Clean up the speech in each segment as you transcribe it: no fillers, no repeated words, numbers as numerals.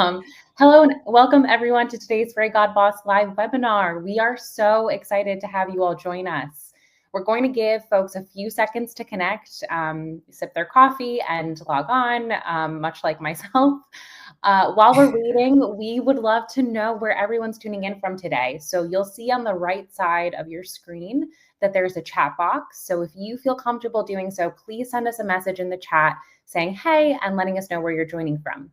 Um, Hello and welcome everyone to today's Fairy God Boss live webinar. We are so excited to have you all join us. We're going to give folks a few seconds to connect, sip their coffee and log on, much like myself. While we're waiting, we would love to know where everyone's tuning in from today. So you'll see on the right side of your screen that there's a chat box. So if you feel comfortable doing so, please send us a message in the chat saying hey and letting us know where you're joining from.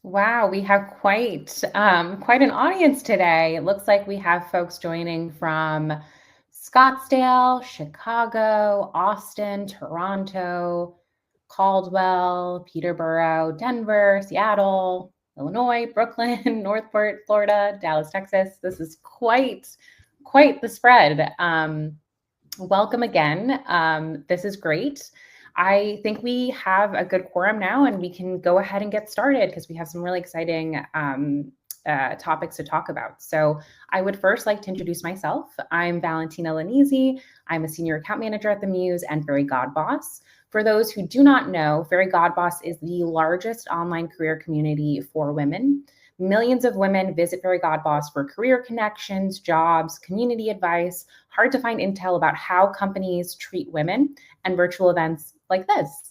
Wow, we have quite an audience today. It looks like we have folks joining from Scottsdale, Chicago, Austin, Toronto, Caldwell, Peterborough, Denver, Seattle, Illinois, Brooklyn, Northport, Florida, Dallas, Texas. This is quite the spread. Welcome again. This is great. I think we have a good quorum now and we can go ahead and get started because we have some really exciting topics to talk about. So I would first like to introduce myself. I'm Valentina Lanisi. I'm a senior account manager at the Muse and Fairy God Boss. For those who do not know, Fairy God Boss is the largest online career community for women. Millions of women visit Fairy God Boss for career connections, jobs, community advice, hard to find intel about how companies treat women, and virtual events like this.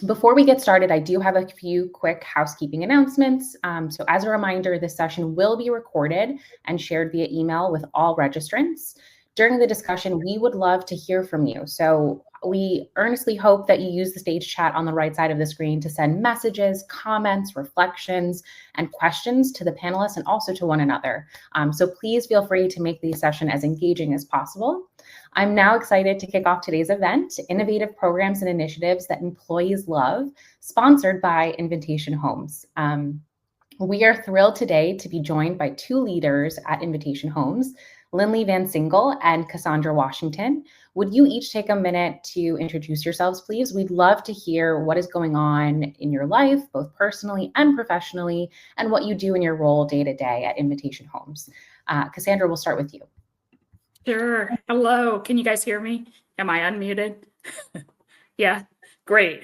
Before we get started, I do have a few quick housekeeping announcements. So as a reminder, this session will be recorded and shared via email with all registrants. During the discussion, we would love to hear from you. So we earnestly hope that you use the stage chat on the right side of the screen to send messages, comments, reflections, and questions to the panelists and also to one another. So please feel free to make the session as engaging as possible. I'm now excited to kick off today's event, Innovative Programs and Initiatives That Employees Love, sponsored by Invitation Homes. We are thrilled today to be joined by two leaders at Invitation Homes, Lynley VanSingel and Casandra Washington. Would you each take a minute to introduce yourselves, please? We'd love to hear what is going on in your life, both personally and professionally, and what you do in your role day to day at Invitation Homes. Casandra, we'll start with you. Sure. Hello. Can you guys hear me? Am I unmuted? Yeah, great.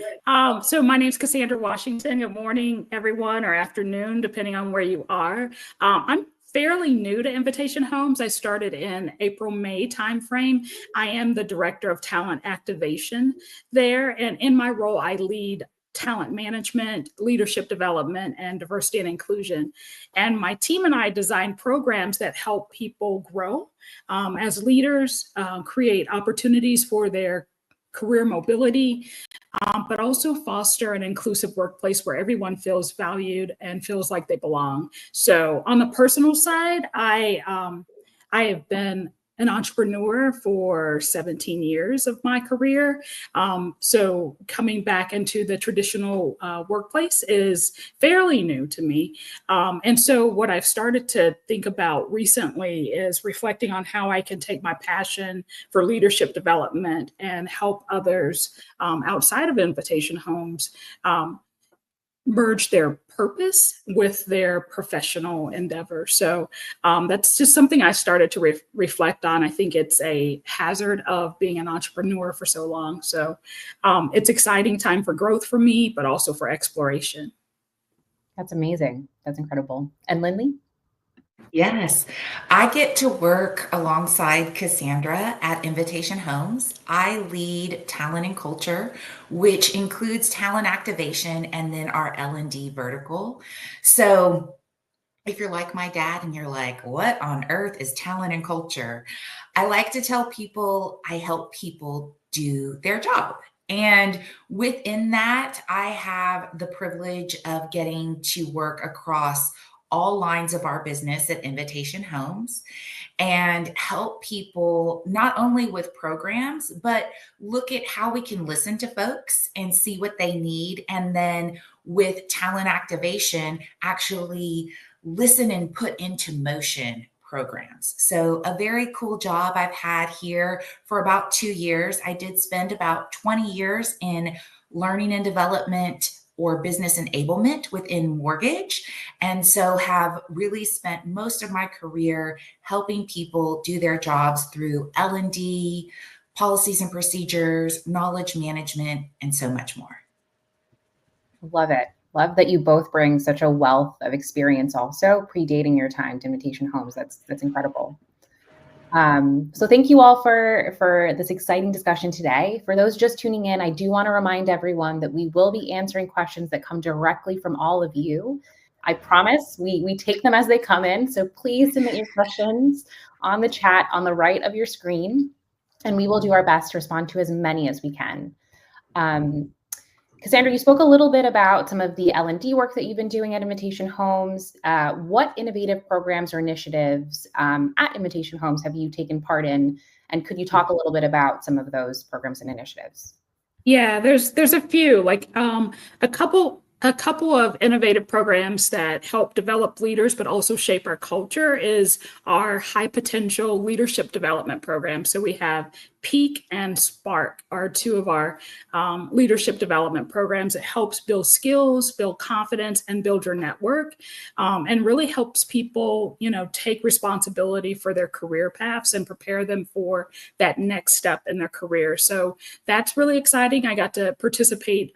So my name is Casandra Washington. Good morning, everyone, or afternoon, depending on where you are. I'm fairly new to Invitation Homes. I started in April-May timeframe. I am the Director of Talent Activation there. And in my role, I lead talent management, leadership development, and diversity and inclusion. And my team and I design programs that help people grow as leaders, create opportunities for their career mobility, but also foster an inclusive workplace where everyone feels valued and feels like they belong. So on the personal side, I have been an entrepreneur for 17 years of my career. So coming back into the traditional workplace is fairly new to me. And so what I've started to think about recently is reflecting on how I can take my passion for leadership development and help others outside of Invitation Homes merge their purpose with their professional endeavor. So that's just something I started to reflect on. I think it's a hazard of being an entrepreneur for so long. So it's exciting time for growth for me, but also for exploration. That's amazing. That's incredible. And Lynley? Yes, I get to work alongside Casandra at Invitation Homes. I lead talent and culture, which includes talent activation and then our L&D vertical. So if you're like my dad and you're like, what on earth is talent and culture? I like to tell people I help people do their job. And within that, I have the privilege of getting to work across all lines of our business at Invitation Homes and help people not only with programs, but look at how we can listen to folks and see what they need. And then with talent activation, actually listen and put into motion programs. So a very cool job I've had here for about 2 years. I did spend about 20 years in learning and development or business enablement within mortgage. And so have really spent most of my career helping people do their jobs through L&D, policies and procedures, knowledge management, and so much more. Love it. Love that you both bring such a wealth of experience also predating your time to Invitation Homes. That's incredible. So thank you all for this exciting discussion today. For those just tuning in, I do want to remind everyone that we will be answering questions that come directly from all of you. I promise we take them as they come in. So please submit your questions on the chat on the right of your screen, and we will do our best to respond to as many as we can. Casandra, you spoke a little bit about some of the L&D work that you've been doing at Invitation Homes. What innovative programs or initiatives at Invitation Homes have you taken part in? And could you talk a little bit about some of those programs and initiatives? Yeah, there's a few, like a couple of innovative programs that help develop leaders, but also shape our culture is our high potential leadership development program. So we have Peak and Spark are two of our leadership development programs. It helps build skills, build confidence, and build your network, and really helps people, take responsibility for their career paths and prepare them for that next step in their career. So that's really exciting. I got to participate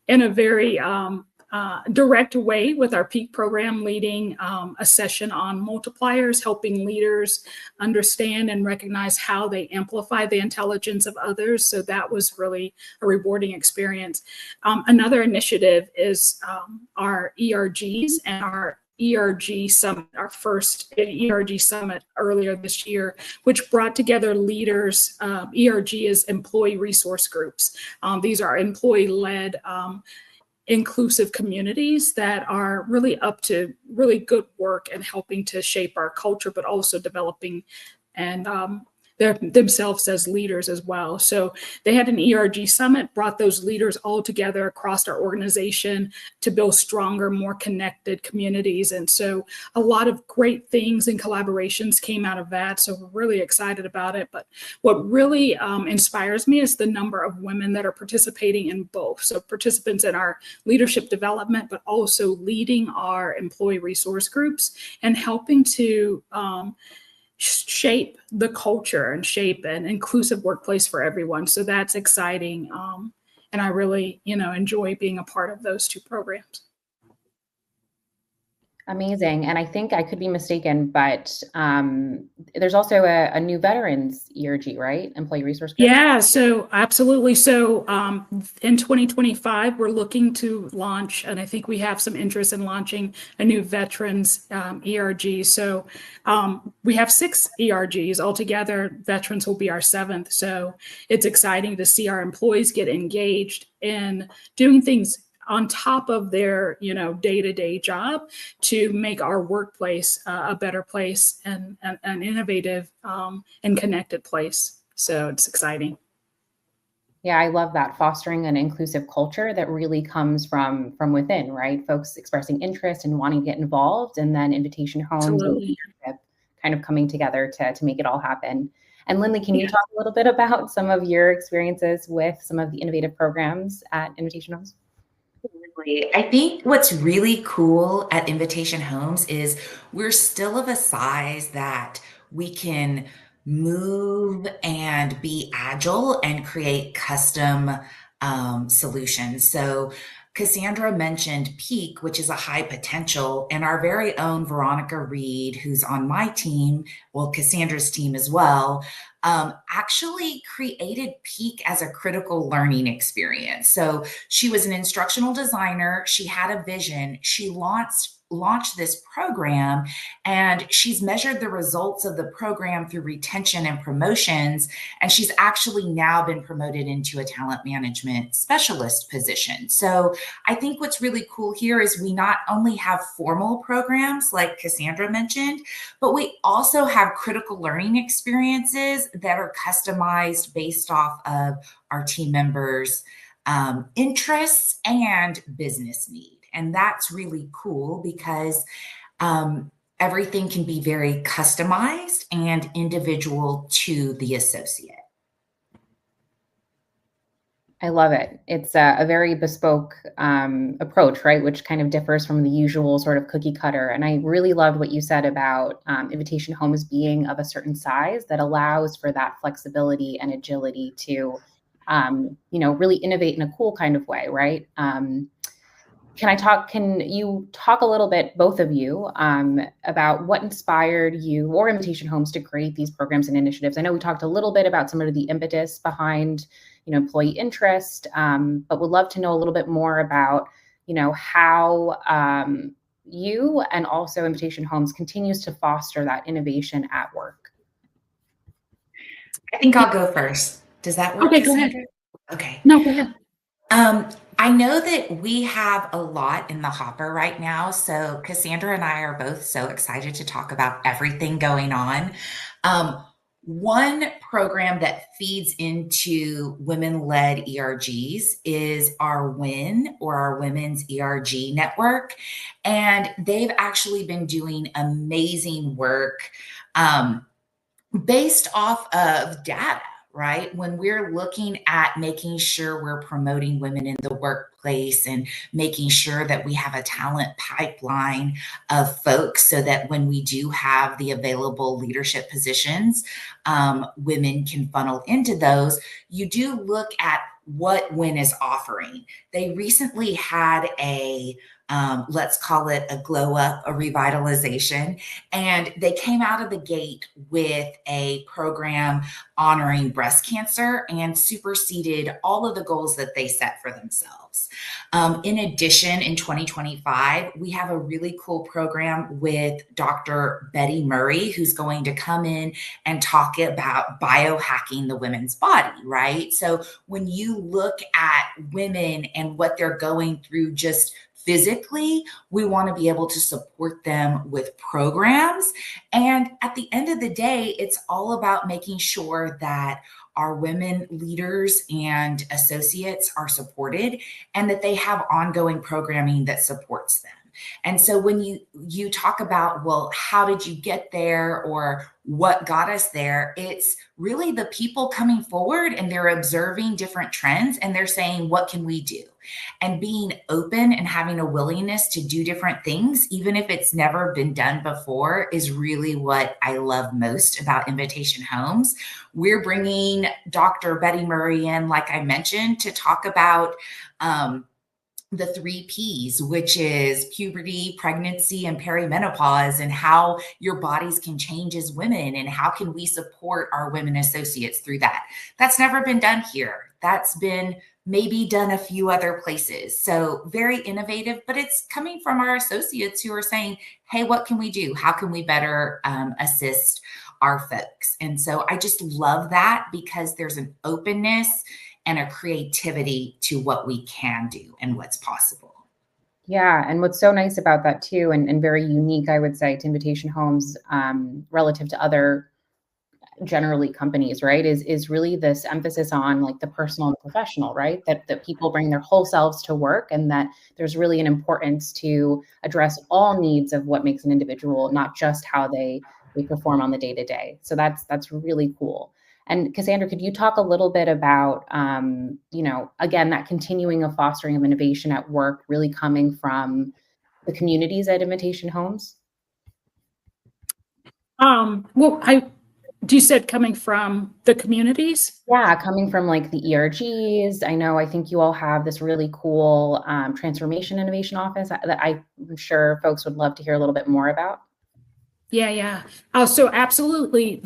in a very direct way with our Peak program, leading a session on multipliers, helping leaders understand and recognize how they amplify the intelligence of others. So that was really a rewarding experience. Another initiative is our ERGs and our ERG Summit, our first ERG Summit earlier this year, which brought together leaders. ERG is employee resource groups. These are employee-led inclusive communities that are really up to really good work and helping to shape our culture, but also developing and themselves as leaders as well. So they had an ERG Summit, brought those leaders all together across our organization to build stronger, more connected communities. And so a lot of great things and collaborations came out of that. So we're really excited about it. But what really inspires me is the number of women that are participating in both. So participants in our leadership development, but also leading our employee resource groups and helping to shape the culture and shape an inclusive workplace for everyone. So that's exciting. And I really, enjoy being a part of those two programs. Amazing. And I think I could be mistaken, but there's also a new veterans ERG, right? Employee resource group. Yeah, so absolutely. So in 2025, we're looking to launch, and I think we have some interest in launching a new veterans ERG. So we have 6 ERGs altogether. Veterans will be our 7th. So it's exciting to see our employees get engaged in doing things on top of their, day-to-day job to make our workplace a better place and an innovative and connected place. So it's exciting. Yeah, I love that, fostering an inclusive culture that really comes from within, right? Folks expressing interest and wanting to get involved, and then Invitation Homes and leadership kind of coming together to make it all happen. And Lynley, can you talk a little bit about some of your experiences with some of the innovative programs at Invitation Homes? I think what's really cool at Invitation Homes is we're still of a size that we can move and be agile and create custom solutions. So Casandra mentioned Peak, which is a high potential, and our very own Veronica Reed, who's on my team, well, Cassandra's team as well, actually created Peak as a critical learning experience. So she was an instructional designer. She had a vision. She launched this program, and she's measured the results of the program through retention and promotions. And she's actually now been promoted into a talent management specialist position. So I think what's really cool here is we not only have formal programs like Casandra mentioned, but we also have critical learning experiences that are customized based off of our team members' interests and business need. And that's really cool because everything can be very customized and individual to the associate. I love it. It's a very bespoke approach, right? Which kind of differs from the usual sort of cookie cutter. And I really loved what you said about Invitation Homes being of a certain size that allows for that flexibility and agility to, really innovate in a cool kind of way, right? Can you talk a little bit, both of you, about what inspired you or Invitation Homes to create these programs and initiatives? I know we talked a little bit about some of the impetus behind, employee interest, but would love to know a little bit more about, how you and also Invitation Homes continues to foster that innovation at work. I think I'll go first. Does that work? Okay, go Casandra? ahead. Okay. No, go ahead. I know that we have a lot in the hopper right now. So Casandra and I are both so excited to talk about everything going on. One program that feeds into women-led ERGs is our WIN, or our Women's ERG Network. And they've actually been doing amazing work based off of data, right? When we're looking at making sure we're promoting women in the workplace and making sure that we have a talent pipeline of folks so that when we do have the available leadership positions, women can funnel into those, you do look at what WIN is offering. They recently had a let's call it a glow up, a revitalization. And they came out of the gate with a program honoring breast cancer and superseded all of the goals that they set for themselves. In addition, in 2025, we have a really cool program with Dr. Betty Murray, who's going to come in and talk about biohacking the women's body, right? So when you look at women and what they're going through just physically, we want to be able to support them with programs. And at the end of the day, it's all about making sure that our women leaders and associates are supported and that they have ongoing programming that supports them. And so when you talk about, well, how did you get there or what got us there? It's really the people coming forward and they're observing different trends and they're saying, what can we do? And being open and having a willingness to do different things, even if it's never been done before, is really what I love most about Invitation Homes. We're bringing Dr. Betty Murray in, like I mentioned, to talk about the 3 Ps, which is puberty, pregnancy, and perimenopause, and how your bodies can change as women, and how can we support our women associates through that. That's never been done here. That's been maybe done a few other places. So very innovative, but it's coming from our associates who are saying, hey, what can we do? How can we better assist our folks? And so I just love that because there's an openness and a creativity to what we can do and what's possible. Yeah, and what's so nice about that too, and very unique, I would say, to Invitation Homes relative to other generally companies, right, is really this emphasis on like the personal and professional, right? That people bring their whole selves to work, and that there's really an importance to address all needs of what makes an individual, not just how they perform on the day to day. So that's really cool. And Casandra, could you talk a little bit about, again, that continuing of fostering of innovation at work, really coming from the communities at Invitation Homes? You said coming from the communities? Yeah, coming from like the ERGs. I think you all have this really cool transformation innovation office that I'm sure folks would love to hear a little bit more about. Yeah. So absolutely.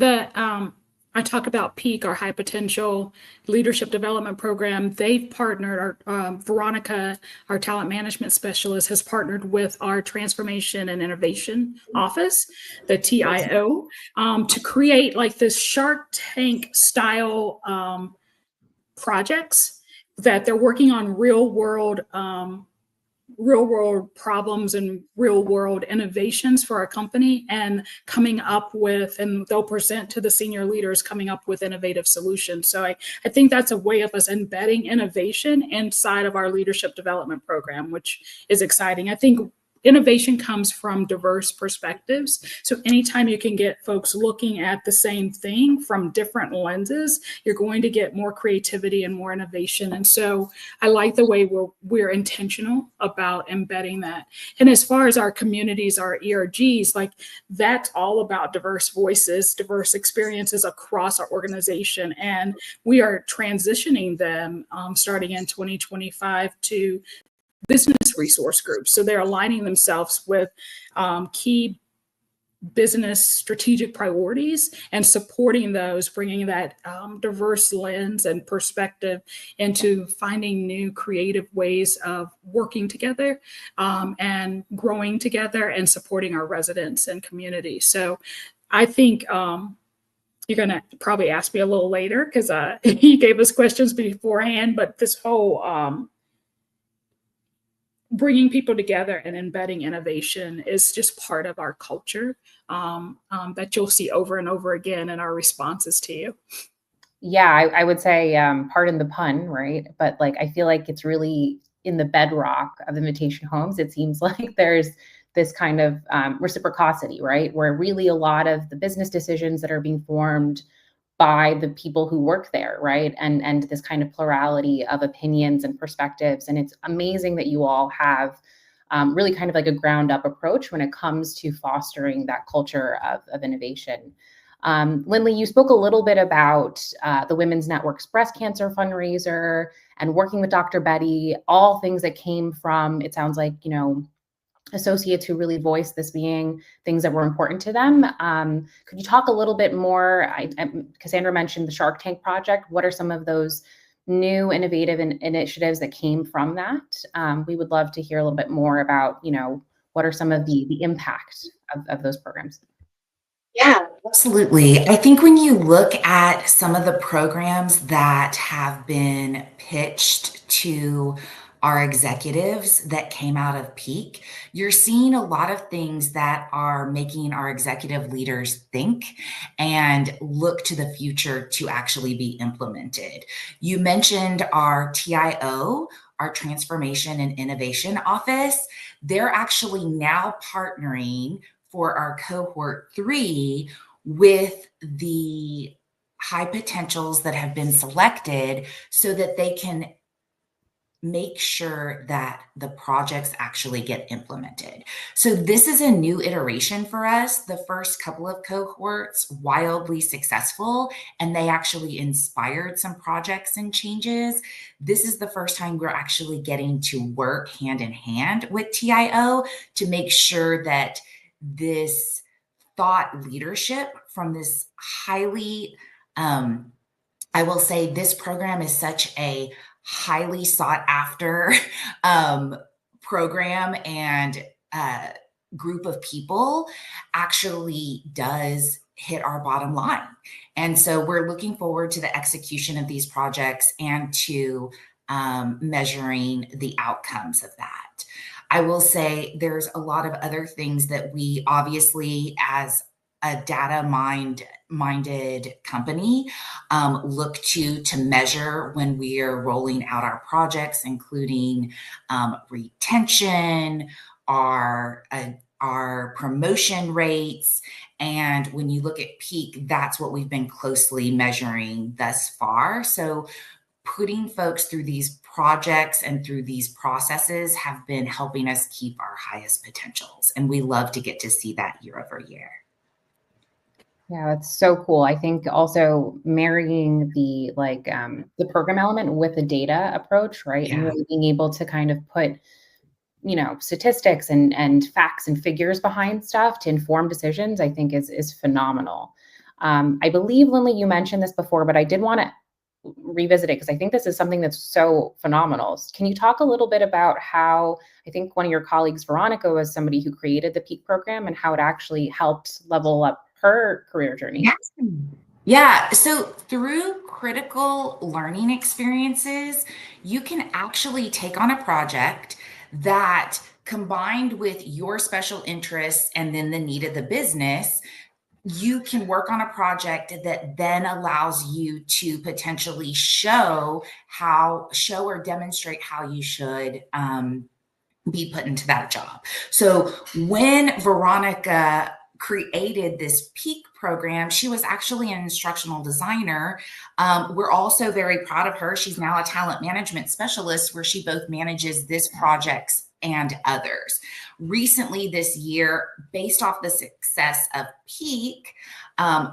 I talk about PEAK, our high potential leadership development program. They've partnered, Veronica, our talent management specialist, has partnered with our transformation and innovation office, the TIO, to create like this Shark Tank style projects that they're working on real world real world problems and real world innovations for our company and coming up with, and they'll present to the senior leaders coming up with innovative solutions. So I think that's a way of us embedding innovation inside of our leadership development program, which is exciting. I think innovation comes from diverse perspectives. So anytime you can get folks looking at the same thing from different lenses, you're going to get more creativity and more innovation. And so I like the way we're intentional about embedding that. And as far as our communities, our ERGs, like that's all about diverse voices, diverse experiences across our organization. And we are transitioning them starting in 2025 to business resource groups. So they're aligning themselves with key business strategic priorities and supporting those, bringing that diverse lens and perspective into finding new creative ways of working together and growing together and supporting our residents and community. So I think you're going to probably ask me a little later because you gave us questions beforehand, but this whole bringing people together and embedding innovation is just part of our culture that you'll see over and over again in our responses to you. Yeah, I would say, pardon the pun, right? But like, I feel like it's really in the bedrock of Invitation Homes. It seems like there's this kind of reciprocity, right? Where really a lot of the business decisions that are being formed by the people who work there, right? And this kind of plurality of opinions and perspectives. And it's amazing that you all have really kind of like a ground up approach when it comes to fostering that culture of innovation. Lynley, you spoke a little bit about the Women's Network's breast cancer fundraiser and working with Dr. Betty, all things that came from, it sounds like, you know, associates who really voiced this being things that were important to them. Could you talk a little bit more? Casandra mentioned the Shark Tank project. What are some of those new innovative initiatives that came from that? We would love to hear a little bit more about, you know, what are some of the impact of those programs? Yeah, absolutely. I think when you look at some of the programs that have been pitched to our executives that came out of Peak, you're seeing a lot of things that are making our executive leaders think and look to the future to actually be implemented. You mentioned our TIO, our Transformation and Innovation Office. They're actually now partnering for our cohort 3 with the high potentials that have been selected so that they can make sure that the projects actually get implemented. So this is a new iteration for us. The first couple of cohorts, wildly successful, and they actually inspired some projects and changes. This is the first time we're actually getting to work hand in hand with TIO to make sure that this thought leadership from this highly, I will say this program is such a highly sought after program and group of people actually does hit our bottom line. And so we're looking forward to the execution of these projects and to measuring the outcomes of that. I will say there's a lot of other things that we obviously, as a data-minded company, look to measure when we are rolling out our projects, including retention, our promotion rates. And when you look at Peak, that's what we've been closely measuring thus far. So putting folks through these projects and through these processes have been helping us keep our highest potentials. And we love to get to see that year over year. Yeah, that's so cool. I think also marrying the the program element with the data approach, right? Yeah. And really being able to kind of put, you know, statistics and facts and figures behind stuff to inform decisions, I think is phenomenal. I believe, Lynley, you mentioned this before, but I did want to revisit it because I think this is something that's so phenomenal. Can you talk a little bit about how, I think one of your colleagues, Veronica, was somebody who created the Peak program and how it actually helped level up her career journey? Yeah. So through critical learning experiences, you can actually take on a project that combined with your special interests and then the need of the business, you can work on a project that then allows you to potentially show or demonstrate how you should be put into that job. So when Veronica created this Peak program, she was actually an instructional designer. We're also very proud of her. She's now a talent management specialist where she both manages this projects and others. Recently this year, based off the success of Peak,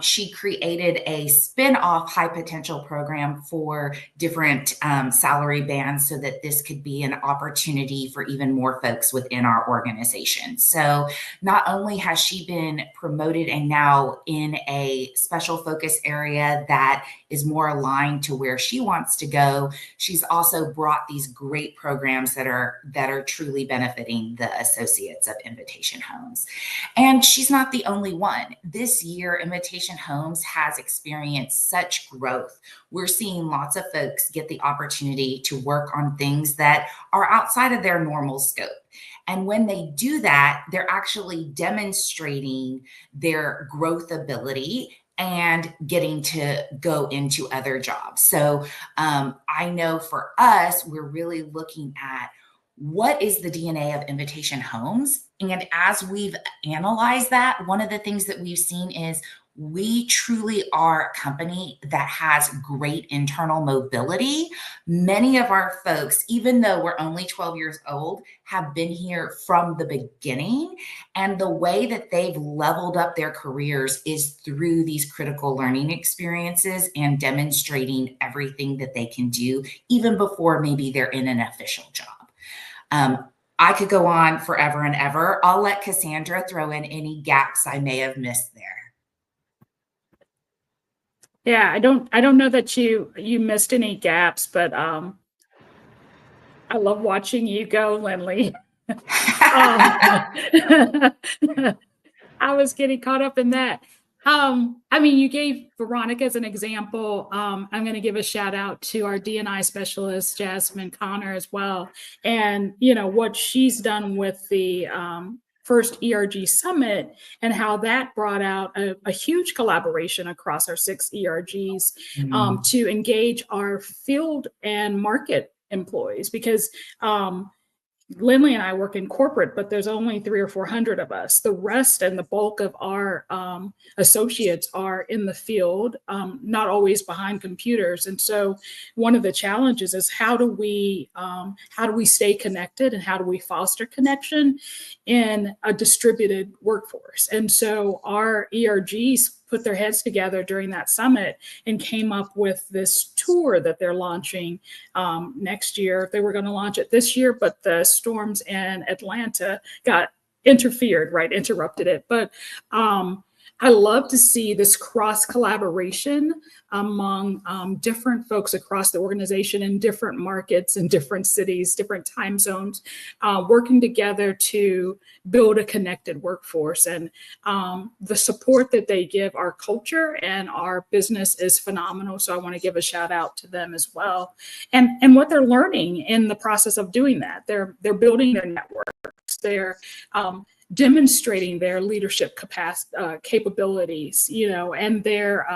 she created a spin-off high potential program for different salary bands so that this could be an opportunity for even more folks within our organization. So not only has she been promoted and now in a special focus area that is more aligned to where she wants to go, she's also brought these great programs that are truly benefiting the associates of Invitation Homes. And she's not the only one. This year, Invitation Homes has experienced such growth. We're seeing lots of folks get the opportunity to work on things that are outside of their normal scope. And when they do that, they're actually demonstrating their growth ability and getting to go into other jobs. So I know for us, we're really looking at what is the DNA of Invitation Homes. And as we've analyzed that, one of the things that we've seen is we truly are a company that has great internal mobility. Many of our folks, even though we're only 12 years old, have been here from the beginning. And the way that they've leveled up their careers is through these critical learning experiences and demonstrating everything that they can do, even before maybe they're in an official job. I could go on forever and ever. I'll let Casandra throw in any gaps I may have missed there. Yeah, I don't know that you missed any gaps, but I love watching you go, Lynley. I was getting caught up in that. I mean, you gave Veronica as an example. I'm going to give a shout out to our D&I specialist, Jasmine Connor, as well. And, you know, what she's done with the first ERG Summit and how that brought out a huge collaboration across our 6 ERGs to engage our field and market employees, because Lynley and I work in corporate, but there's only 300 or 400 of us. The rest and the bulk of our associates are in the field, not always behind computers. And so one of the challenges is how do we stay connected and how do we foster connection in a distributed workforce? And so our ERGs put their heads together during that summit and came up with this tour that they're launching next year. They were going to launch it this year, but the storms in Atlanta got interrupted it. But I love to see this cross collaboration among different folks across the organization in different markets and different cities, different time zones, working together to build a connected workforce. And the support that they give our culture and our business is phenomenal. So I want to give a shout out to them as well. And what they're learning in the process of doing that. They're building their networks. They're demonstrating their leadership capabilities, you know, and they're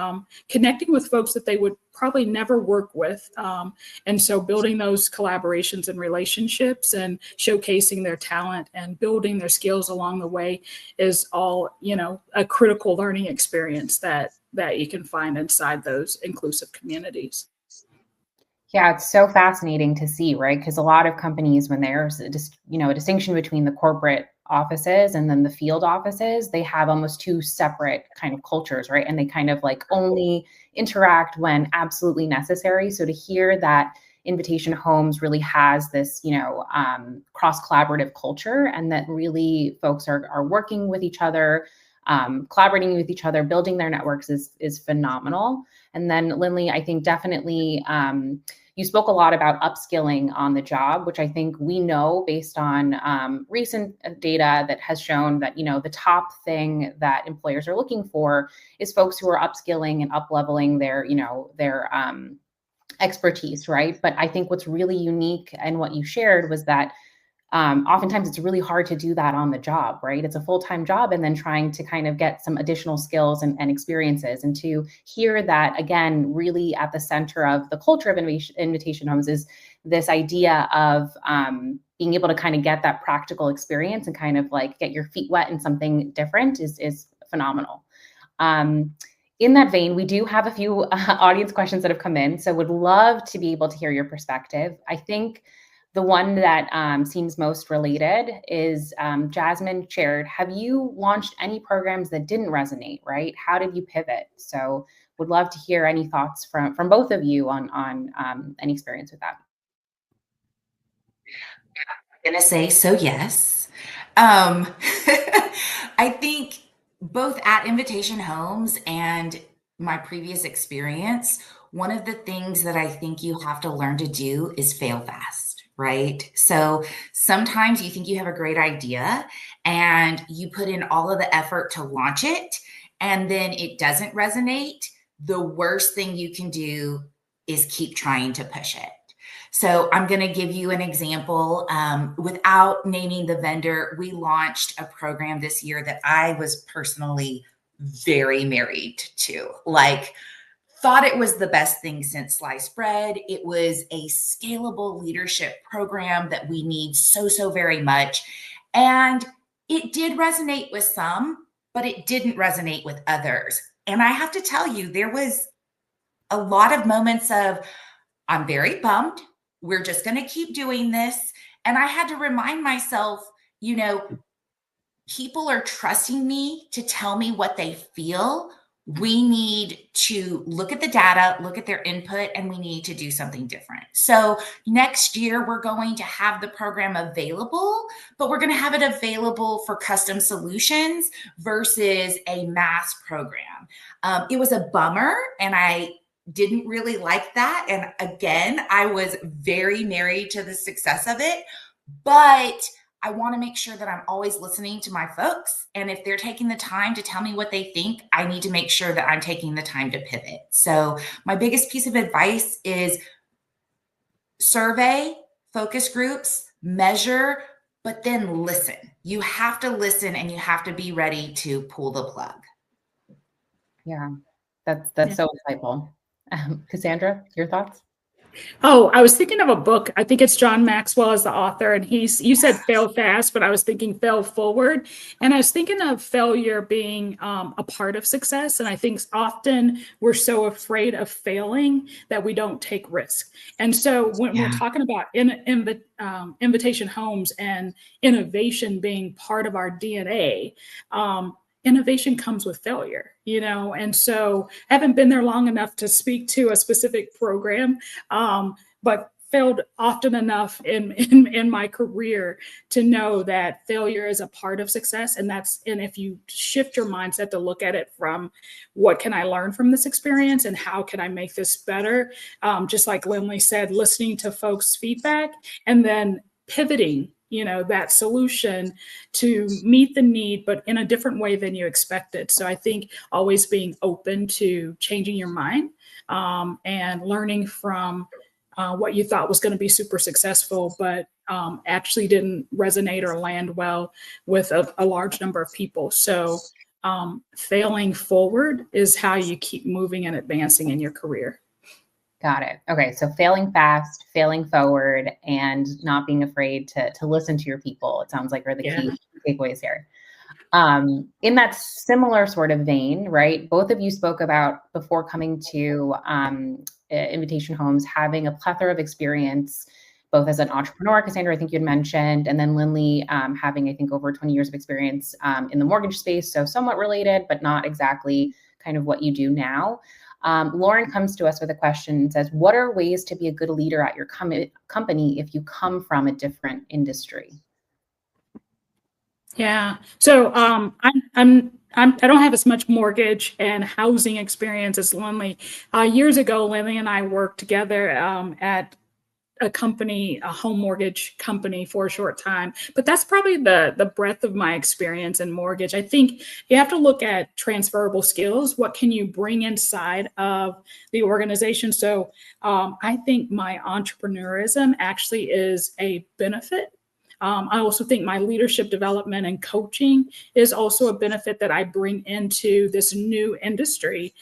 connecting with folks that they would probably never work with. And so building those collaborations and relationships and showcasing their talent and building their skills along the way is all, you know, a critical learning experience that you can find inside those inclusive communities. Yeah, it's so fascinating to see, right? Because a lot of companies, when there's a distinction between the corporate offices and then the field offices, they have almost 2 separate kind of cultures, right? And they kind of like only interact when absolutely necessary. So to hear that Invitation Homes really has this, cross collaborative culture, and that really folks are working with each other, collaborating with each other, building their networks is phenomenal. And then Lynley, I think definitely you spoke a lot about upskilling on the job, which I think we know based on recent data that has shown that, the top thing that employers are looking for is folks who are upskilling and up-leveling their expertise, right? But I think what's really unique and what you shared was that oftentimes it's really hard to do that on the job, right? It's a full-time job, and then trying to kind of get some additional skills and experiences. And to hear that, again, really at the center of the culture of Invitation Homes is this idea of being able to kind of get that practical experience and kind of like get your feet wet in something different is phenomenal. In that vein, we do have a few audience questions that have come in, so would love to be able to hear your perspective. I think the one that seems most related is Jasmine shared, have you launched any programs that didn't resonate, right? How did you pivot? So would love to hear any thoughts from both of you on any experience with that. I'm gonna say so yes. I think both at Invitation Homes and my previous experience, one of the things that I think you have to learn to do is fail fast, right? So sometimes you think you have a great idea and you put in all of the effort to launch it, and then it doesn't resonate. The worst thing you can do is keep trying to push it. So I'm going to give you an example. Without naming the vendor, we launched a program this year that I was personally very married to. Like, thought it was the best thing since sliced bread. It was a scalable leadership program that we need so very much. And it did resonate with some, but it didn't resonate with others. And I have to tell you, there was a lot of moments of, I'm very bummed. We're just going to keep doing this. And I had to remind myself, you know, people are trusting me to tell me what they feel. We need to look at the data, look at their input, and we need to do something different. So next year, we're going to have the program available, but we're going to have it available for custom solutions versus a mass program. It was a bummer, and I didn't really like that. And again, I was very married to the success of it, but I want to make sure that I'm always listening to my folks. And if they're taking the time to tell me what they think, I need to make sure that I'm taking the time to pivot. So my biggest piece of advice is survey, focus groups, measure, but then listen. You have to listen, and you have to be ready to pull the plug. Yeah, that's so insightful. Casandra, your thoughts? Oh, I was thinking of a book. I think it's John Maxwell as the author, and you said fail fast, but I was thinking fail forward. And I was thinking of failure being a part of success. And I think often we're so afraid of failing that we don't take risk. And so when we're talking about Invitation Homes and innovation being part of our DNA, innovation comes with failure, you know? And so I haven't been there long enough to speak to a specific program, but failed often enough in my career to know that failure is a part of success. And if you shift your mindset to look at it from what can I learn from this experience and how can I make this better? Just like Lynley said, listening to folks' feedback and then pivoting, you know, that solution to meet the need, but in a different way than you expected. So I think always being open to changing your mind and learning from what you thought was going to be super successful, but actually didn't resonate or land well with a large number of people. So failing forward is how you keep moving and advancing in your career. Got it. Okay. So failing fast, failing forward, and not being afraid to listen to your people, it sounds like, are the key takeaways here. In that similar sort of vein, right? Both of you spoke about, before coming to Invitation Homes, having a plethora of experience, both as an entrepreneur, Casandra, I think you had mentioned, and then Lynley having, I think, over 20 years of experience in the mortgage space. So somewhat related, but not exactly kind of what you do now. Lauren comes to us with a question and says, what are ways to be a good leader at your company if you come from a different industry? Yeah. So I don't have as much mortgage and housing experience as Lynley. Years ago, Lynley and I worked together at a company, a home mortgage company, for a short time. But that's probably the breadth of my experience in mortgage. I think you have to look at transferable skills. What can you bring inside of the organization? So I think my entrepreneurism actually is a benefit I also think my leadership development and coaching is also a benefit that I bring into this new industry,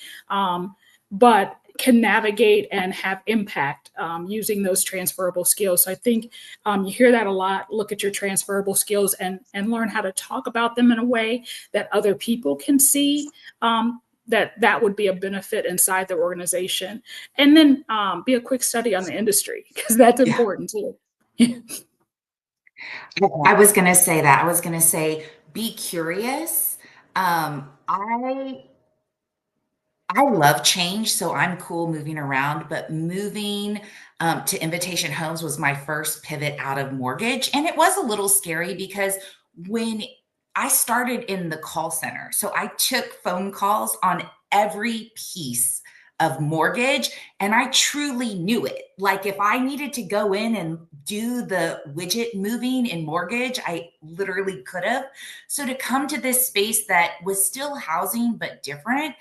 but can navigate and have impact using those transferable skills. So I think you hear that a lot. Look at your transferable skills and learn how to talk about them in a way that other people can see that would be a benefit inside the organization. And then be a quick study on the industry, because that's important too. I was going to say that. I was going to say, be curious. I love change, so I'm cool moving around, but moving to Invitation Homes was my first pivot out of mortgage. And it was a little scary because when I started in the call center, so I took phone calls on every piece of mortgage, and I truly knew it. Like if I needed to go in and do the widget moving in mortgage, I literally could have. So to come to this space that was still housing, but different,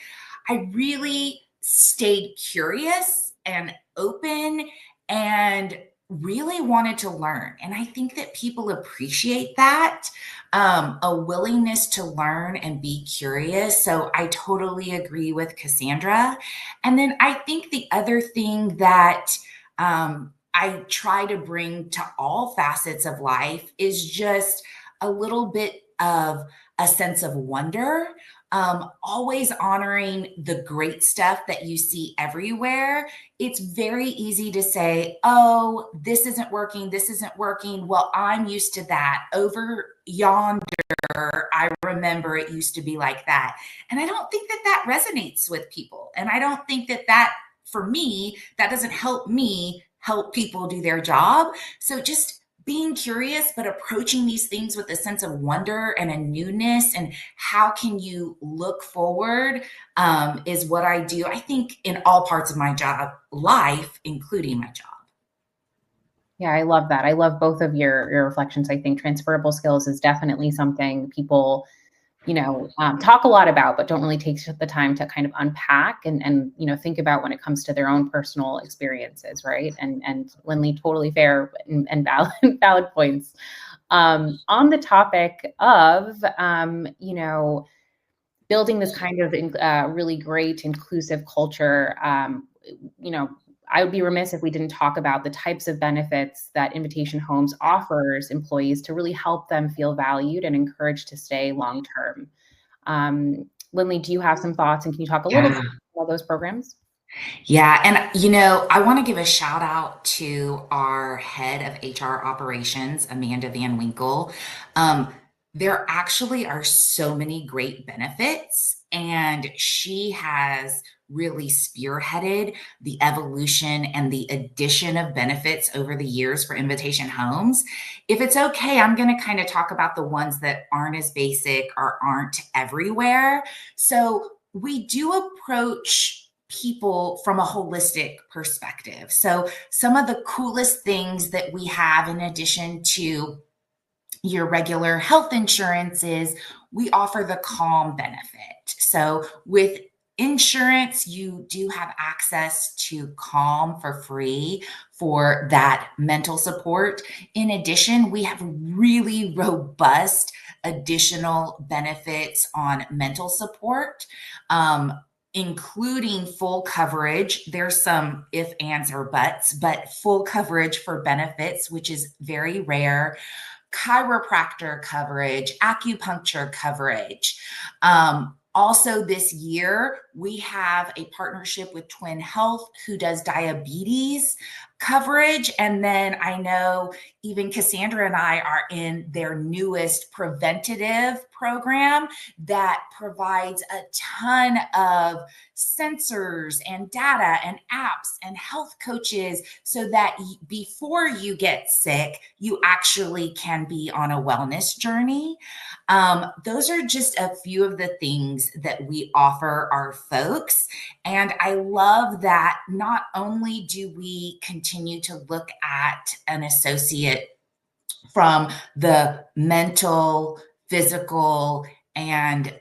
I really stayed curious and open and really wanted to learn. And I think that people appreciate that, a willingness to learn and be curious. So I totally agree with Casandra. And then I think the other thing that I try to bring to all facets of life is just a little bit of a sense of wonder. Always honoring the great stuff that you see everywhere. It's very easy to say, oh, this isn't working. This isn't working. Well, I'm used to that. Over yonder, I remember it used to be like that. And I don't think that that resonates with people. And I don't think that that, for me, that doesn't help me help people do their job. So just being curious, but approaching these things with a sense of wonder and a newness, and how can you look forward is what I do, I think, in all parts of my job life, including my job. Yeah, I love that. I love both of your reflections. I think transferable skills is definitely something people, talk a lot about, but don't really take the time to kind of unpack and think about when it comes to their own personal experiences, right? And Lynley, totally fair and valid points. On the topic of, building this kind of really great inclusive culture, I would be remiss if we didn't talk about the types of benefits that Invitation Homes offers employees to really help them feel valued and encouraged to stay long-term. Lynley, do you have some thoughts, and can you talk a little bit about those programs? Yeah. And, I want to give a shout out to our head of HR operations, Amanda VanWinkle. There actually are so many great benefits, and she has really spearheaded the evolution and the addition of benefits over the years for Invitation Homes. If it's okay, I'm going to kind of talk about the ones that aren't as basic or aren't everywhere. So we do approach people from a holistic perspective. So some of the coolest things that we have, in addition to your regular health insurance, is we offer the CALM benefit. So with insurance, you do have access to CALM for free for that mental support. In addition, we have really robust additional benefits on mental support, including full coverage. There's some if, ands, or buts, but full coverage for benefits, which is very rare. Chiropractor coverage, acupuncture coverage. Also this year, we have a partnership with Twin Health, who does diabetes coverage. And then I know even Casandra and I are in their newest preventative program that provides a ton of sensors and data and apps and health coaches, so that before you get sick, you actually can be on a wellness journey. Those are just a few of the things that we offer our folks. And I love that not only do we continue to look at an associate from the mental, physical, and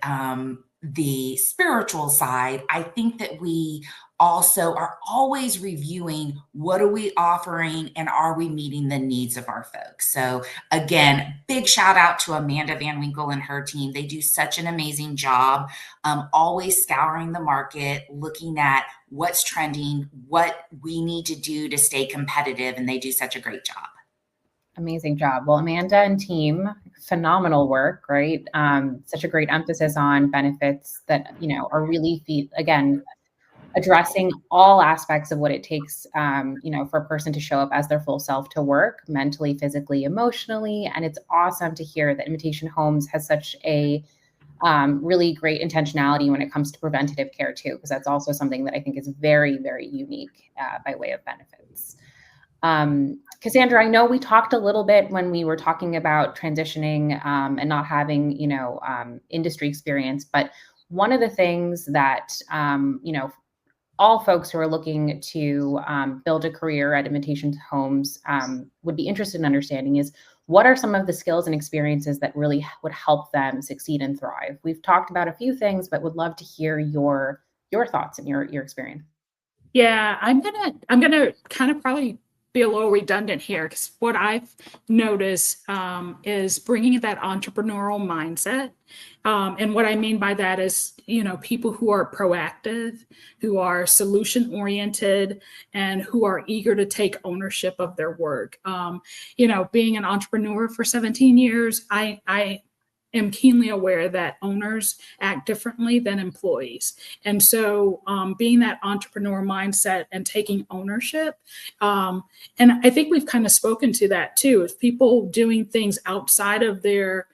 the spiritual side, I think that we also are always reviewing what are we offering and are we meeting the needs of our folks. So again, big shout out to Amanda Van Winkle and her team. They do such an amazing job, always scouring the market, looking at what's trending, what we need to do to stay competitive, and they do such a great job. Amazing job. Well, Amanda and team, phenomenal work, right? Such a great emphasis on benefits that, are really, again, addressing all aspects of what it takes, for a person to show up as their full self to work, mentally, physically, emotionally. And it's awesome to hear that Invitation Homes has such a really great intentionality when it comes to preventative care too, because that's also something that I think is very, very unique by way of benefits. Casandra, I know we talked a little bit when we were talking about transitioning and not having, industry experience, but one of the things that, all folks who are looking to build a career at Invitation Homes would be interested in understanding is, what are some of the skills and experiences that really would help them succeed and thrive? We've talked about a few things, but would love to hear your thoughts and your experience. Yeah, I'm gonna kind of probably be a little redundant here, because what I've noticed is bringing that entrepreneurial mindset. And what I mean by that is, people who are proactive, who are solution oriented, and who are eager to take ownership of their work. Being an entrepreneur for 17 years, I am keenly aware that owners act differently than employees. And so being that entrepreneur mindset and taking ownership, and I think we've kind of spoken to that too, is people doing things outside of their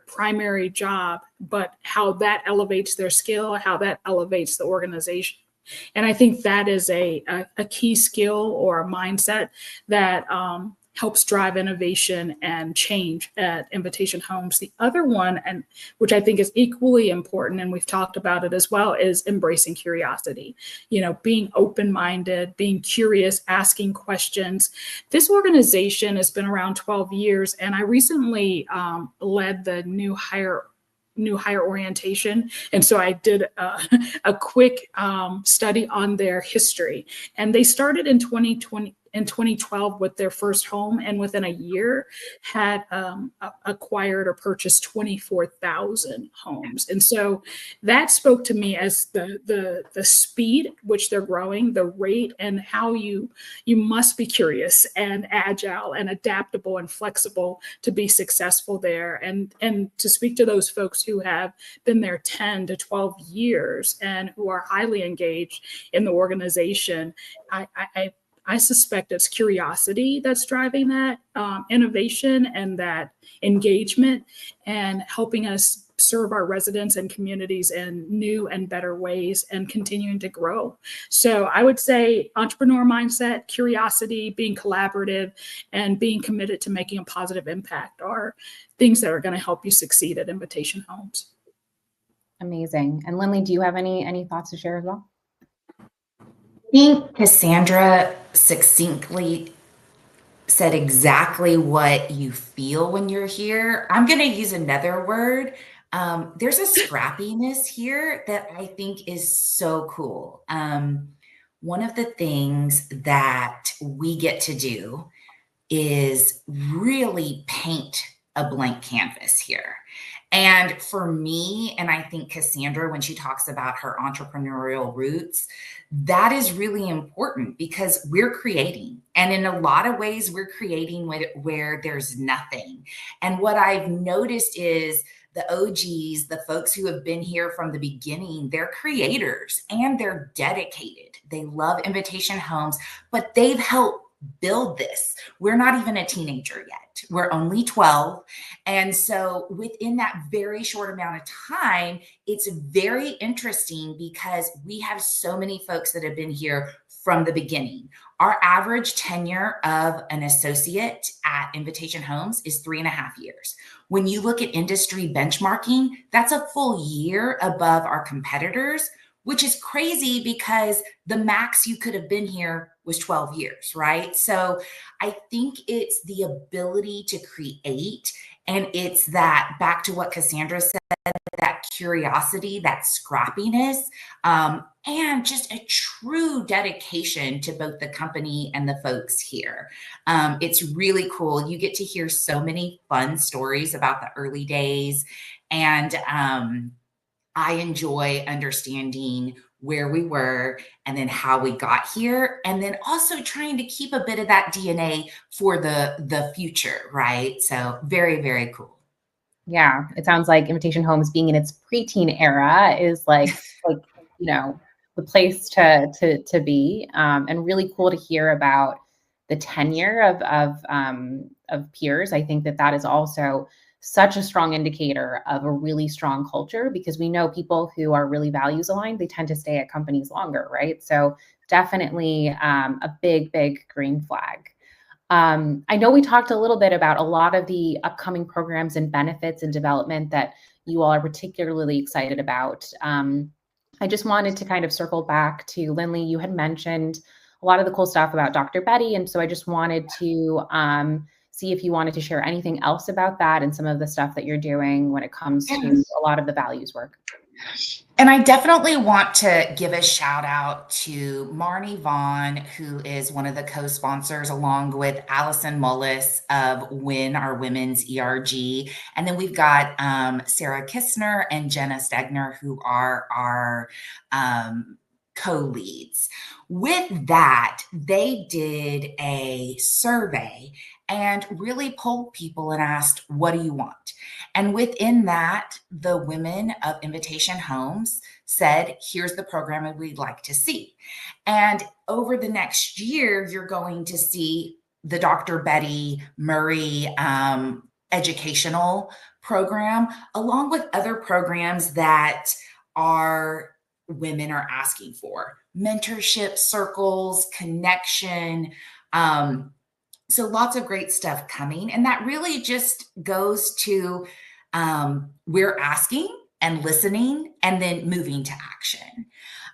primary job, but how that elevates their skill, how that elevates the organization. And I think that is a key skill or a mindset that helps drive innovation and change at Invitation Homes. The other one, and which I think is equally important, and we've talked about it as well, is embracing curiosity. Being open-minded, being curious, asking questions. This organization has been around 12 years, and I recently led the new hire orientation. And so I did a quick study on their history. And they started in 2012 with their first home, and within a year had acquired or purchased 24,000 homes. And so that spoke to me as the speed which they're growing, the rate, and how you must be curious and agile and adaptable and flexible to be successful there. And to speak to those folks who have been there 10 to 12 years and who are highly engaged in the organization, I suspect it's curiosity that's driving that innovation and that engagement, and helping us serve our residents and communities in new and better ways and continuing to grow. So I would say entrepreneur mindset, curiosity, being collaborative, and being committed to making a positive impact are things that are going to help you succeed at Invitation Homes. Amazing. And Lynley, do you have any thoughts to share as well? I think Casandra succinctly said exactly what you feel when you're here. I'm going to use another word. There's a scrappiness here that I think is so cool. One of the things that we get to do is really paint a blank canvas here. And for me, and I think Casandra, when she talks about her entrepreneurial roots, that is really important because we're creating. And in a lot of ways, we're creating where there's nothing. And what I've noticed is the OGs, the folks who have been here from the beginning, they're creators and they're dedicated. They love Invitation Homes, but they've helped build this. We're not even a teenager yet. We're only 12. And so within that very short amount of time, it's very interesting because we have so many folks that have been here from the beginning. Our average tenure of an associate at Invitation Homes is 3.5 years. When you look at industry benchmarking, that's a full year above our competitors, which is crazy because the max you could have been here was 12 years, right? So I think it's the ability to create, and it's that, back to what Casandra said, that curiosity, that scrappiness, and just a true dedication to both the company and the folks here. It's really cool. You get to hear so many fun stories about the early days, and I enjoy understanding where we were and then how we got here, and then also trying to keep a bit of that DNA for the future, right? So very, very cool. Yeah, it sounds like Invitation Homes being in its preteen era is like the place to be, and really cool to hear about the tenure of peers. I think that is also such a strong indicator of a really strong culture, because we know people who are really values aligned, they tend to stay at companies longer, right? So definitely a big green flag. I know we talked a little bit about a lot of the upcoming programs and benefits and development that you all are particularly excited about. I just wanted to kind of circle back to Lynley. You had mentioned a lot of the cool stuff about Dr. Betty, and so I just wanted to see if you wanted to share anything else about that and some of the stuff that you're doing when it comes to a lot of the values work. And I definitely want to give a shout out to Marnie Vaughn, who is one of the co-sponsors, along with Allison Mullis of WIN, our Women's ERG. And then we've got Sarah Kistner and Jenna Stegner, who are our co-leads. With that, they did a survey and really polled people and asked, what do you want? And within that, the women of Invitation Homes said, here's the program that we'd like to see. And over the next year, you're going to see the Dr. Betty Murray educational program, along with other programs that our women are asking for. Mentorship circles, connection, so lots of great stuff coming. And that really just goes to we're asking and listening and then moving to action.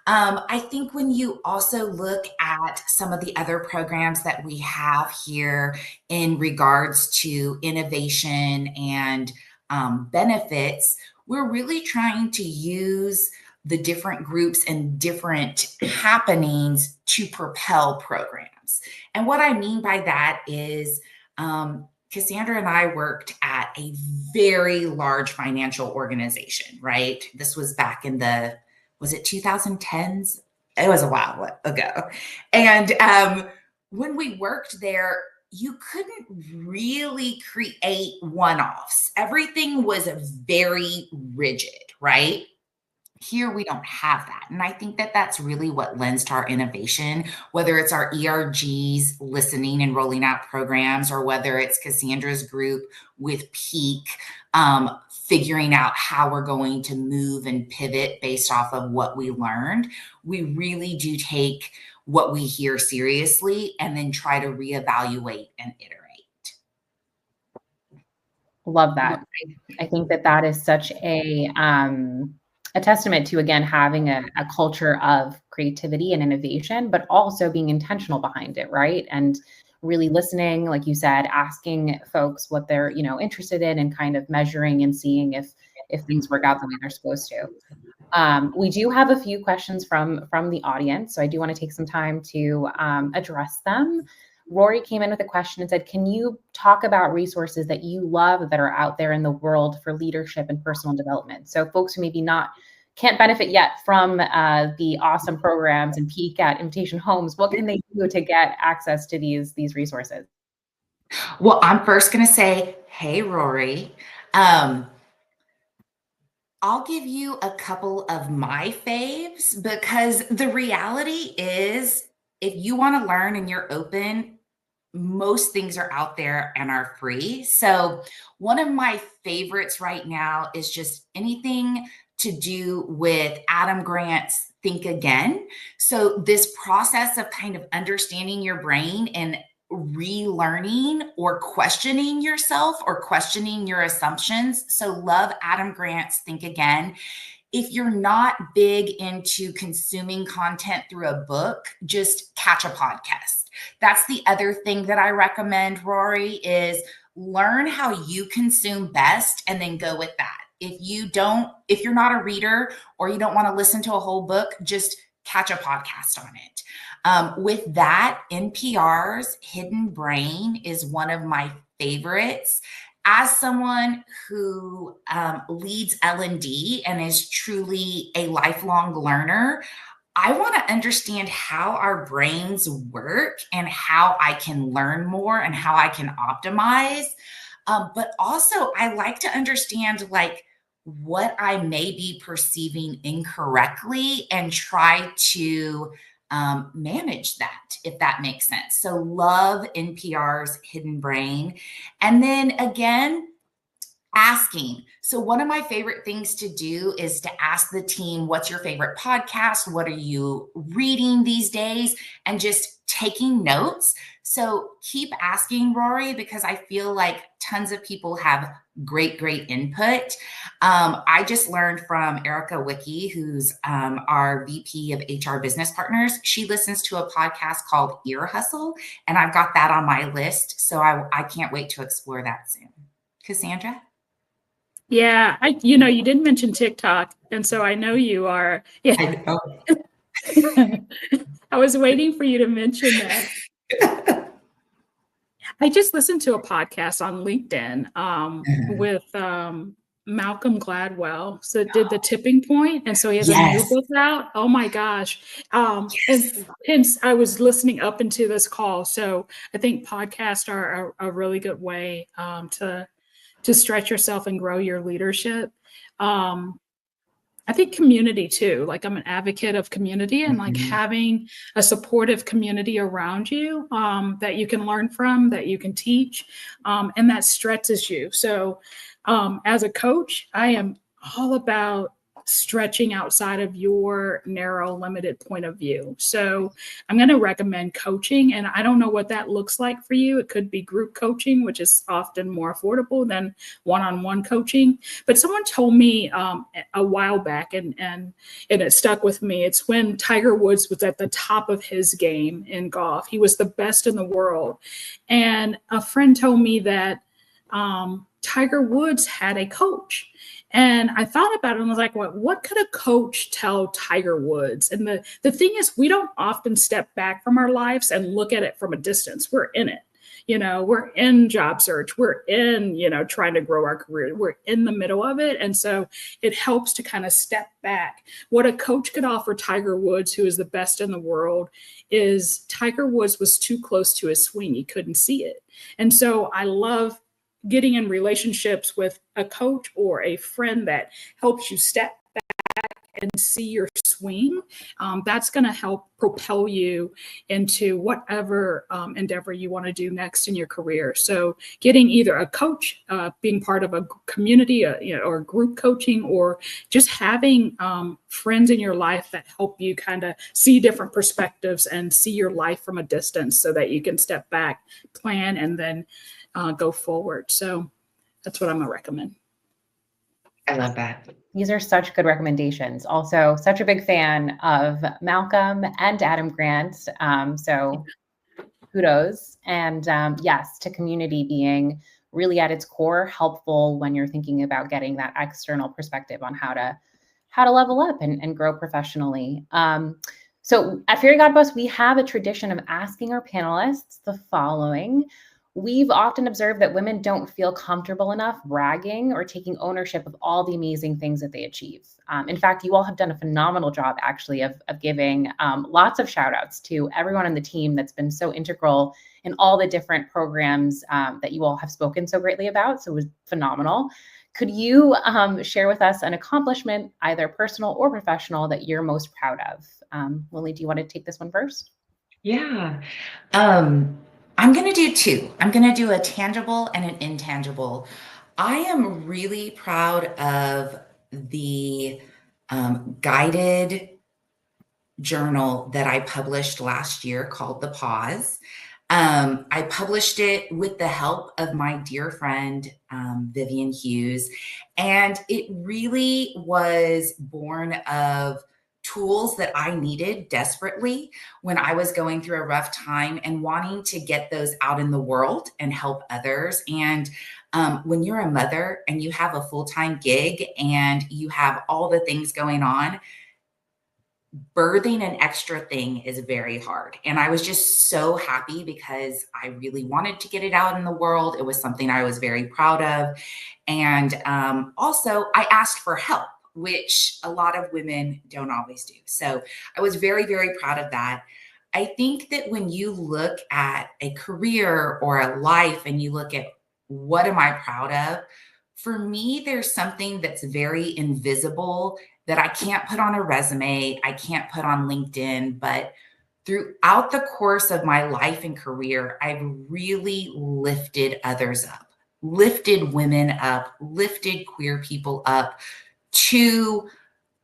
I think when you also look at some of the other programs that we have here in regards to innovation and benefits, we're really trying to use the different groups and different happenings to propel programs. And what I mean by that is Casandra and I worked at a very large financial organization, right? This was back in was it 2010s? It was a while ago. And when we worked there, you couldn't really create one-offs. Everything was very rigid, right? Here, we don't have that. And I think that that's really what lends to our innovation, whether it's our ERGs listening and rolling out programs, or whether it's Cassandra's group with Peak, figuring out how we're going to move and pivot based off of what we learned. We really do take what we hear seriously and then try to reevaluate and iterate. Love that. I think that is such a testament to, again, having a culture of creativity and innovation, but also being intentional behind it, right? And really listening, like you said, asking folks what they're, interested in, and kind of measuring and seeing if things work out the way they're supposed to. We do have a few questions from the audience, so I do want to take some time to address them. Rory came in with a question and said, can you talk about resources that you love that are out there in the world for leadership and personal development? So folks who maybe can't benefit yet from the awesome programs and Peak at Invitation Homes, what can they do to get access to these resources? Well, I'm first going to say, hey, Rory, I'll give you a couple of my faves, because the reality is, if you want to learn and you're open, most things are out there and are free. So one of my favorites right now is just anything to do with Adam Grant's Think Again. So this process of kind of understanding your brain and relearning or questioning yourself or questioning your assumptions. So love Adam Grant's Think Again. If you're not big into consuming content through a book, just catch a podcast. That's the other thing that I recommend, Rory, is learn how you consume best and then go with that. if you're not a reader or you don't want to listen to a whole book, just catch a podcast on it. With that, NPR's Hidden Brain is one of my favorites. As someone who leads L&D and is truly a lifelong learner, I want to understand how our brains work and how I can learn more and how I can optimize. But also, I like to understand like what I may be perceiving incorrectly and try to manage that, if that makes sense. So love NPR's Hidden Brain. And then again, asking. So one of my favorite things to do is to ask the team, what's your favorite podcast? What are you reading these days? And just taking notes. So keep asking, Rory, because I feel like tons of people have great input. I just learned from Erica Wicke, who's our VP of HR Business Partners. She listens to a podcast called Ear Hustle, and I've got that on my list. So I can't wait to explore that soon. Casandra? Yeah, you didn't mention TikTok, and so I know you are. Yeah. I was waiting for you to mention that. I just listened to a podcast on LinkedIn with Malcolm Gladwell. So did The Tipping Point, and so he has a new book out. Oh my gosh! And hence I was listening up into this call. So I think podcasts are a really good way to stretch yourself and grow your leadership. I think community too. Like I'm an advocate of community and like having a supportive community around you that you can learn from, that you can teach, and that stretches you. So as a coach, I am all about stretching outside of your narrow, limited point of view. So I'm going to recommend coaching, and I don't know what that looks like for you. It could be group coaching, which is often more affordable than one-on-one coaching. But someone told me a while back, and it stuck with me. It's when Tiger Woods was at the top of his game in golf. He was the best in the world. And a friend told me that Tiger Woods had a coach. And I thought about it and was like, what could a coach tell Tiger Woods? And the thing is, we don't often step back from our lives and look at it from a distance. We're in it. We're in job search. We're in, trying to grow our career. We're in the middle of it. And so it helps to kind of step back. What a coach could offer Tiger Woods, who is the best in the world, is Tiger Woods was too close to his swing. He couldn't see it. And so I love getting in relationships with a coach or a friend that helps you step back and see your swing. That's going to help propel you into whatever endeavor you want to do next in your career. So getting either a coach, being part of a community, or group coaching, or just having friends in your life that help you kind of see different perspectives and see your life from a distance so that you can step back, plan, and then go forward. So that's what I'm going to recommend. I love that. These are such good recommendations. Also, such a big fan of Malcolm and Adam Grant. So kudos. And yes, to community being really at its core helpful when you're thinking about getting that external perspective on how to level up and grow professionally. So at Fairy Godboss, we have a tradition of asking our panelists the following. We've often observed that women don't feel comfortable enough bragging or taking ownership of all the amazing things that they achieve. In fact, you all have done a phenomenal job, actually, of giving lots of shout outs to everyone on the team that's been so integral in all the different programs that you all have spoken so greatly about. So it was phenomenal. Could you share with us an accomplishment, either personal or professional, that you're most proud of? Lynley, do you want to take this one first? Yeah. I'm going to do two. I'm going to do a tangible and an intangible. I am really proud of the guided journal that I published last year called The Pause. I published it with the help of my dear friend, Vivian Hughes, and it really was born of tools that I needed desperately when I was going through a rough time and wanting to get those out in the world and help others. And When you're a mother and you have a full-time gig and you have all the things going on, birthing an extra thing is very hard. And I was just so happy because I really wanted to get it out in the world. It was something I was very proud of. And also, I asked for help, which a lot of women don't always do. So I was very, very proud of that. I think that when you look at a career or a life and you look at what am I proud of, for me, there's something that's very invisible that I can't put on a resume, I can't put on LinkedIn, but throughout the course of my life and career, I've really lifted others up, lifted women up, lifted queer people up to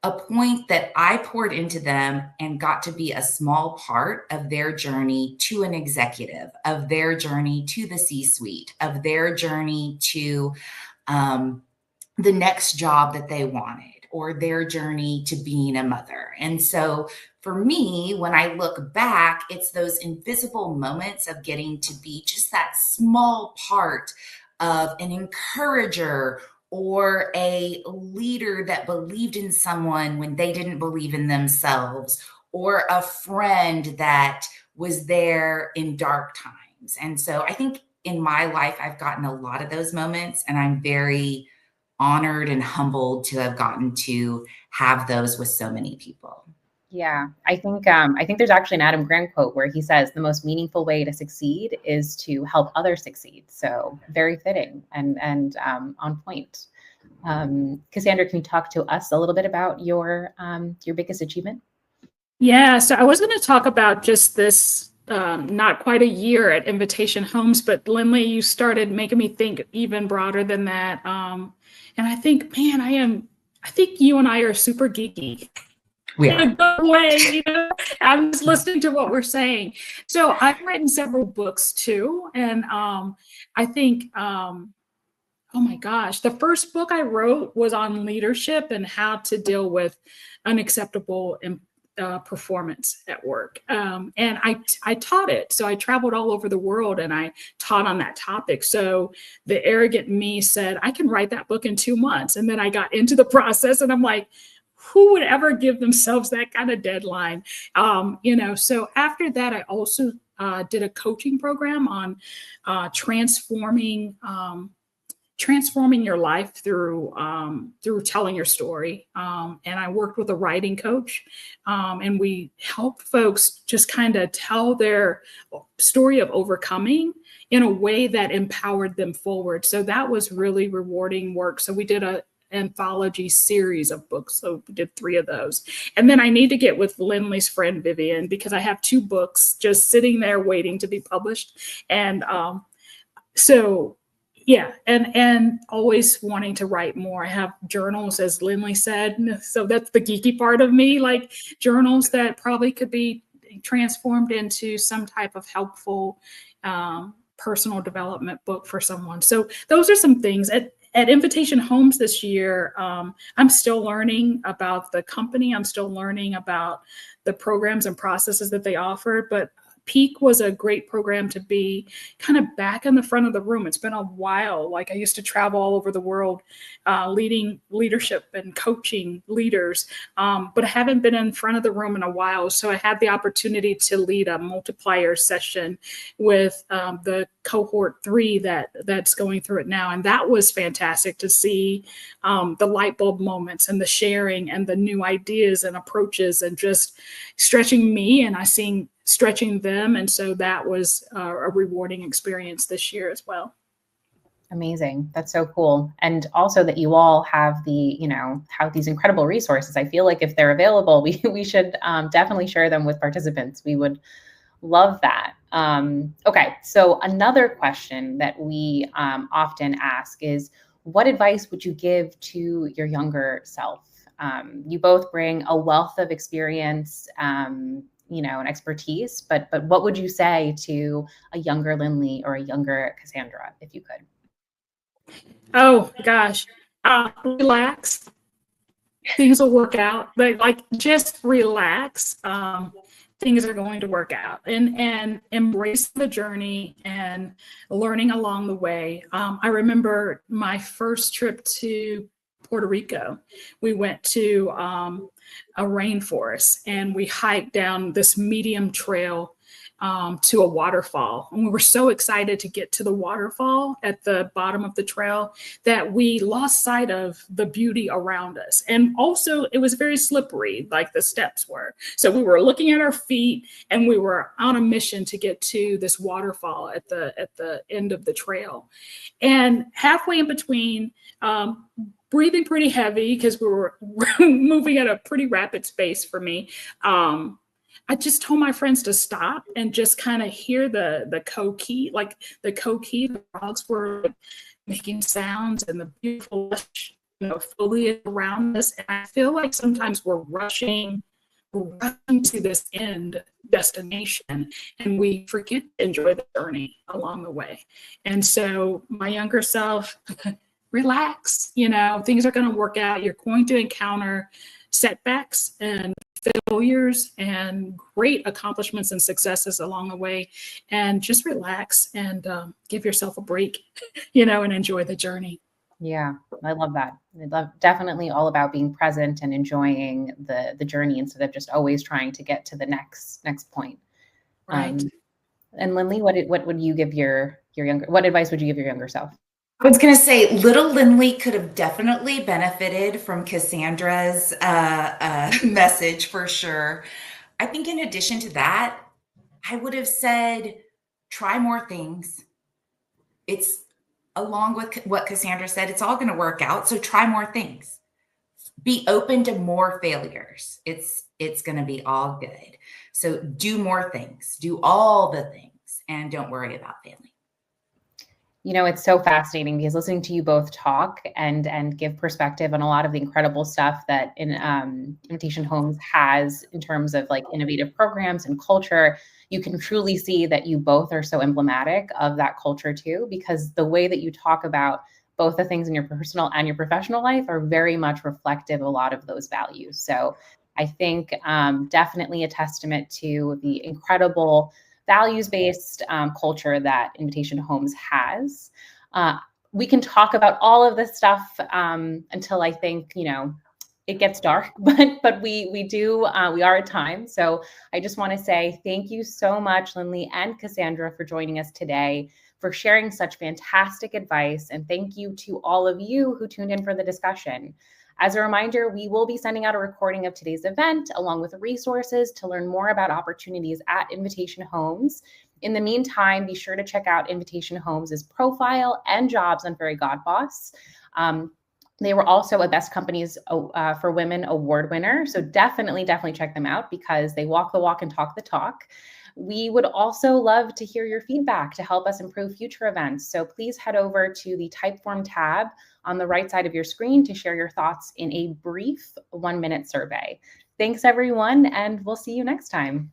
a point that I poured into them and got to be a small part of their journey to an executive, of their journey to the C-suite, of their journey to the next job that they wanted, or their journey to being a mother. And so for me, when I look back, it's those invisible moments of getting to be just that small part of an encourager or a leader that believed in someone when they didn't believe in themselves, or a friend that was there in dark times. And so I think in my life, I've gotten a lot of those moments, and I'm very honored and humbled to have gotten to have those with so many people. Yeah, I think there's actually an Adam Grant quote where he says the most meaningful way to succeed is to help others succeed. So very fitting and on point. Casandra, can you talk to us a little bit about your biggest achievement? Yeah, so I was going to talk about just this not quite a year at Invitation Homes, but Lynley, you started making me think even broader than that. And I think, man, I think you and I are super geeky. We in a good way, you know. I'm just listening to what we're saying. So I've written several books too, and I think, oh my gosh, the first book I wrote was on leadership and how to deal with unacceptable performance at work, and I taught it. So I traveled all over the world and I taught on that topic. So the arrogant me said, I can write that book in 2 months, and then I got into the process, and I'm like, who would ever give themselves that kind of deadline? You know, so after that, I also did a coaching program on transforming your life through telling your story. And I worked with a writing coach, and we helped folks just kind of tell their story of overcoming in a way that empowered them forward. So that was really rewarding work. So we did a anthology series of books. So we did 3 of those. And then I need to get with Lynley's friend Vivian, because I have 2 books just sitting there waiting to be published. And so yeah, and always wanting to write more. I have journals, as Lynley said. So that's the geeky part of me, like journals that probably could be transformed into some type of helpful personal development book for someone. So those are some things. At Invitation Homes this year, I'm still learning about the company. I'm still learning about the programs and processes that they offer, but Peak was a great program to be kind of back in the front of the room. It's been a while. Like I used to travel all over the world, leading leadership and coaching leaders, but I haven't been in front of the room in a while. So I had the opportunity to lead a multiplier session with the cohort 3 that's going through it now. And that was fantastic to see the light bulb moments and the sharing and the new ideas and approaches and just stretching me, and I seen stretching them. And so that was a rewarding experience this year as well. Amazing. That's so cool. And also that you all have have these incredible resources. I feel like if they're available, we should definitely share them with participants. We would love that. Okay. So another question that we often ask is, what advice would you give to your younger self? You both bring a wealth of experience, and expertise, but what would you say to a younger Lynley or a younger Casandra, if you could? Oh gosh, relax. Things will work out. But like, just relax. things are going to work out, and embrace the journey and learning along the way. I remember my first trip to Puerto Rico. We went to a rainforest and we hiked down this medium trail to a waterfall. And we were so excited to get to the waterfall at the bottom of the trail that we lost sight of the beauty around us. And also it was very slippery, like the steps were. So we were looking at our feet and we were on a mission to get to this waterfall at the end of the trail. And halfway in between, breathing pretty heavy because we were moving at a pretty rapid pace for me. I just told my friends to stop and just kind of hear the coqui, the frogs were making sounds and the beautiful, foliage around us. And I feel like sometimes we're rushing to this end destination and we forget to enjoy the journey along the way. And so my younger self, relax, things are going to work out. You're going to encounter setbacks and failures and great accomplishments and successes along the way, and just relax and give yourself a break, and enjoy the journey. Yeah, I love that. I love definitely all about being present and enjoying the journey instead of just always trying to get to the next point. Right. And Lynley, what would you give your younger? What advice would you give your younger self? I was going to say, little Lynley could have definitely benefited from Cassandra's message for sure. I think in addition to that, I would have said, try more things. It's along with what Casandra said, it's all going to work out. So try more things. Be open to more failures. It's going to be all good. So do more things, do all the things, and don't worry about failing. It's so fascinating because listening to you both talk and give perspective on a lot of the incredible stuff that Invitation Homes has in terms of like innovative programs and culture, you can truly see that you both are so emblematic of that culture too, because the way that you talk about both the things in your personal and your professional life are very much reflective of a lot of those values. So I think definitely a testament to the incredible values-based culture that Invitation Homes has. We can talk about all of this stuff until I think, it gets dark, but we are at time. So I just want to say thank you so much, Lynley and Casandra, for joining us today, for sharing such fantastic advice. And thank you to all of you who tuned in for the discussion. As a reminder, we will be sending out a recording of today's event along with resources to learn more about opportunities at Invitation Homes. In the meantime, be sure to check out Invitation Homes' profile and jobs on Fairy Godboss. They were also a Best Companies for Women award winner. So definitely check them out because they walk the walk and talk the talk. We would also love to hear your feedback to help us improve future events. So please head over to the Typeform tab on the right side of your screen to share your thoughts in a brief 1-minute survey. Thanks, everyone, and we'll see you next time.